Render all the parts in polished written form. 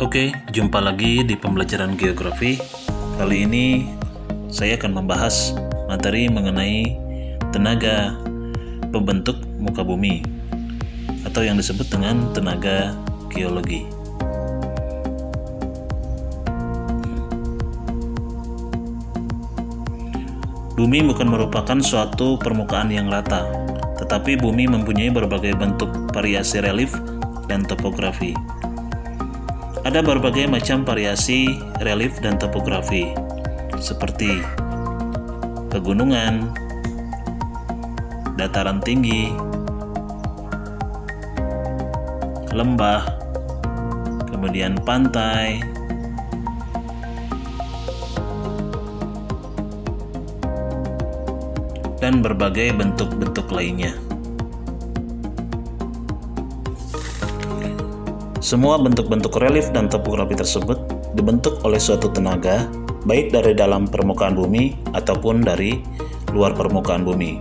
Oke, jumpa lagi di pembelajaran geografi. Kali ini saya akan membahas materi mengenai tenaga pembentuk muka bumi atau yang disebut dengan tenaga geologi. Bumi bukan merupakan suatu permukaan yang rata, tetapi bumi mempunyai berbagai bentuk variasi relief dan topografi. Ada berbagai macam variasi relief dan topografi, seperti pegunungan, dataran tinggi, lembah, kemudian pantai, dan berbagai bentuk-bentuk lainnya. Semua bentuk-bentuk relief dan topografi tersebut dibentuk oleh suatu tenaga, baik dari dalam permukaan bumi ataupun dari luar permukaan bumi.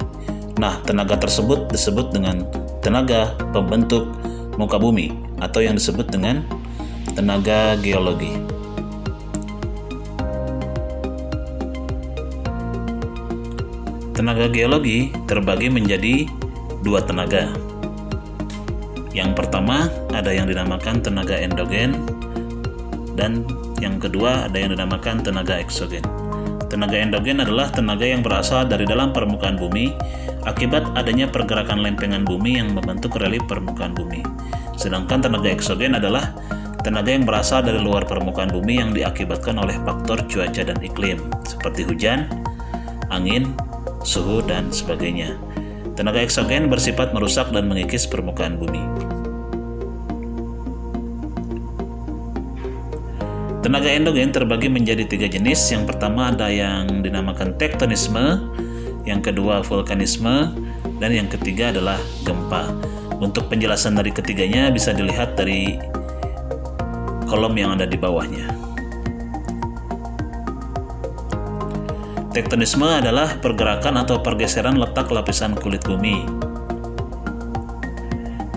Nah, tenaga tersebut disebut dengan tenaga pembentuk muka bumi atau yang disebut dengan tenaga geologi. Tenaga geologi terbagi menjadi dua tenaga. Yang pertama ada yang dinamakan tenaga endogen dan yang kedua ada yang dinamakan tenaga eksogen. Tenaga endogen adalah tenaga yang berasal dari dalam permukaan bumi akibat adanya pergerakan lempengan bumi yang membentuk relief permukaan bumi. Sedangkan tenaga eksogen adalah tenaga yang berasal dari luar permukaan bumi yang diakibatkan oleh faktor cuaca dan iklim seperti hujan, angin, suhu, dan sebagainya. Tenaga eksogen bersifat merusak dan mengikis permukaan bumi. Tenaga endogen terbagi menjadi tiga jenis. Yang pertama ada yang dinamakan tektonisme, yang kedua vulkanisme, dan yang ketiga adalah gempa. Untuk penjelasan dari ketiganya bisa dilihat dari kolom yang ada di bawahnya. Tektonisme adalah pergerakan atau pergeseran letak lapisan kulit bumi.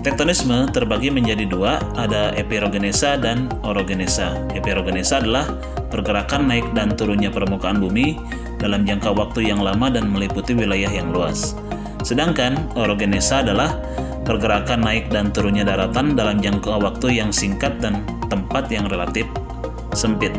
Tektonisme terbagi menjadi dua, ada epirogenesa dan orogenesa. Epirogenesa adalah pergerakan naik dan turunnya permukaan bumi dalam jangka waktu yang lama dan meliputi wilayah yang luas. Sedangkan orogenesa adalah pergerakan naik dan turunnya daratan dalam jangka waktu yang singkat dan tempat yang relatif sempit.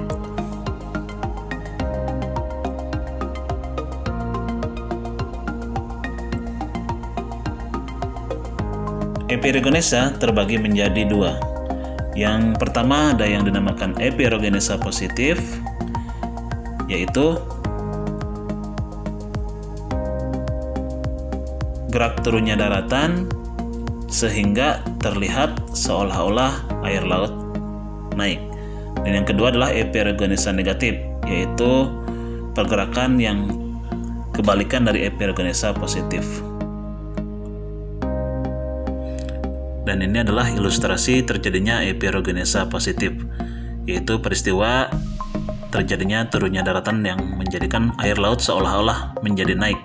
Epirogenesa terbagi menjadi dua. Yang pertama ada yang dinamakan epirogenesa positif, yaitu gerak turunnya daratan sehingga terlihat seolah-olah air laut naik. Dan yang kedua adalah epirogenesa negatif, yaitu pergerakan yang kebalikan dari epirogenesa positif. Dan ini adalah ilustrasi terjadinya epirogenesa positif, yaitu peristiwa terjadinya turunnya daratan yang menjadikan air laut seolah-olah menjadi naik.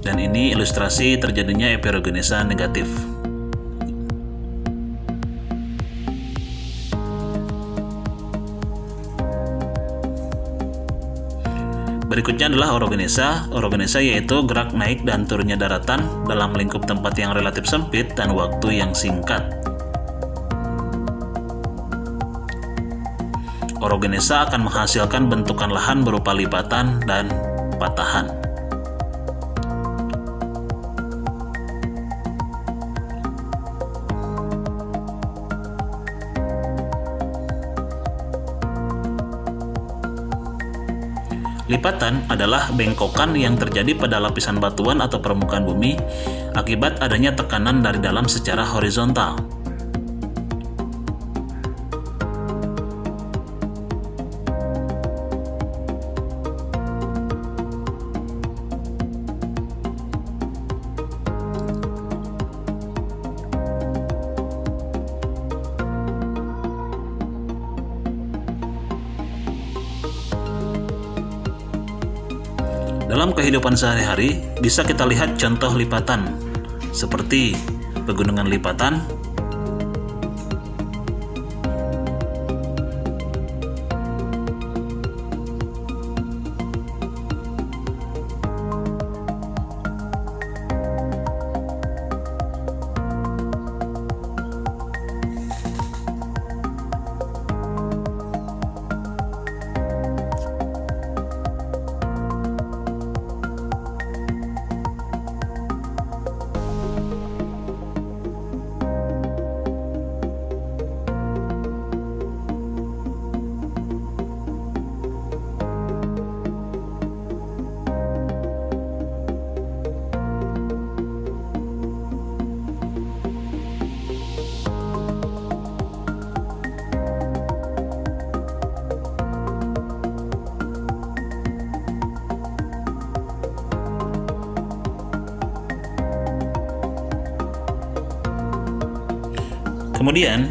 Dan ini ilustrasi terjadinya epirogenesa negatif. Berikutnya adalah orogenesa. Orogenesa yaitu gerak naik dan turunnya daratan dalam lingkup tempat yang relatif sempit dan waktu yang singkat. Orogenesa akan menghasilkan bentukan lahan berupa lipatan dan patahan. Lipatan adalah bengkokan yang terjadi pada lapisan batuan atau permukaan bumi akibat adanya tekanan dari dalam secara horizontal. Dalam kehidupan sehari-hari, bisa kita lihat contoh lipatan seperti pegunungan lipatan, Kemudian,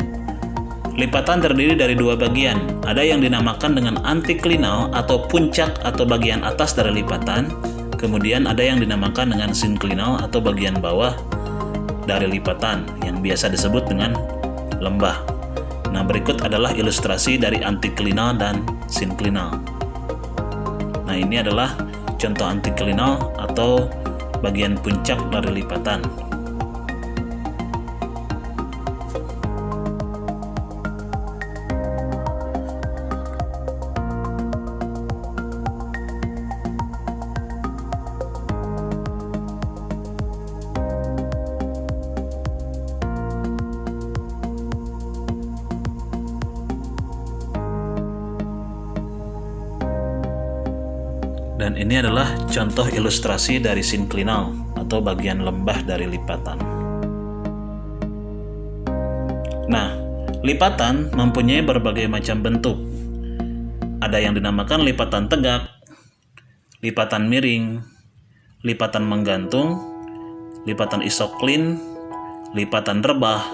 lipatan terdiri dari dua bagian. Ada yang dinamakan dengan antiklinal atau puncak atau bagian atas dari lipatan. Kemudian ada yang dinamakan dengan sinklinal atau bagian bawah dari lipatan yang biasa disebut dengan lembah. Nah, berikut adalah ilustrasi dari antiklinal dan sinklinal. Nah, ini adalah contoh antiklinal atau bagian puncak dari lipatan. Dan ini adalah contoh ilustrasi dari sinklinal atau bagian lembah dari lipatan. Nah, lipatan mempunyai berbagai macam bentuk. Ada yang dinamakan lipatan tegak, lipatan miring, lipatan menggantung, lipatan isoklin, lipatan rebah,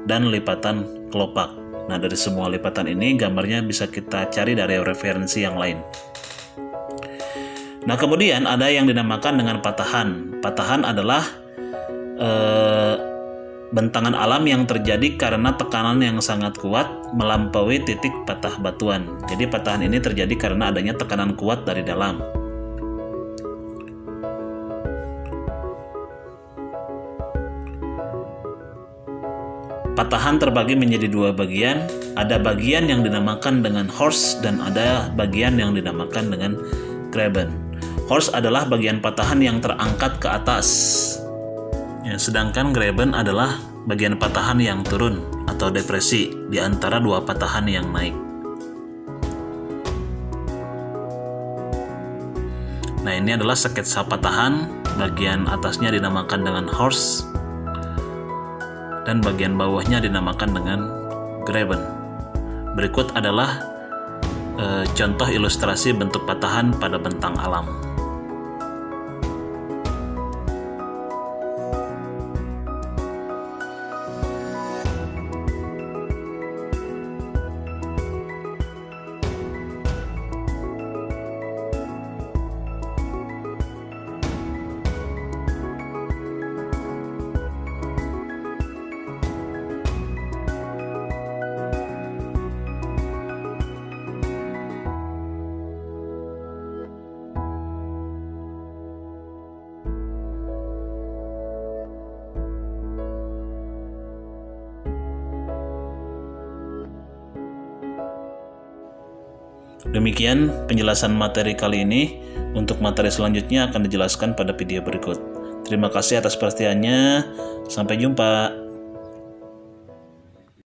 dan lipatan kelopak. Nah, dari semua lipatan ini gambarnya bisa kita cari dari referensi yang lain. Nah, kemudian ada yang dinamakan dengan patahan. Patahan adalah bentangan alam yang terjadi karena tekanan yang sangat kuat melampaui titik patah batuan. Jadi patahan ini terjadi karena adanya tekanan kuat dari dalam. Patahan terbagi menjadi dua bagian. Ada bagian yang dinamakan dengan horst dan ada bagian yang dinamakan dengan graben. Horst adalah bagian patahan yang terangkat ke atas. Ya, sedangkan graben adalah bagian patahan yang turun atau depresi di antara dua patahan yang naik. Nah, ini adalah sketsa patahan. Bagian atasnya dinamakan dengan horst dan bagian bawahnya dinamakan dengan graben. Berikut adalah contoh ilustrasi bentuk patahan pada bentang alam. Demikian penjelasan materi kali ini. Untuk materi selanjutnya akan dijelaskan pada video berikut. Terima kasih atas perhatiannya. Sampai jumpa.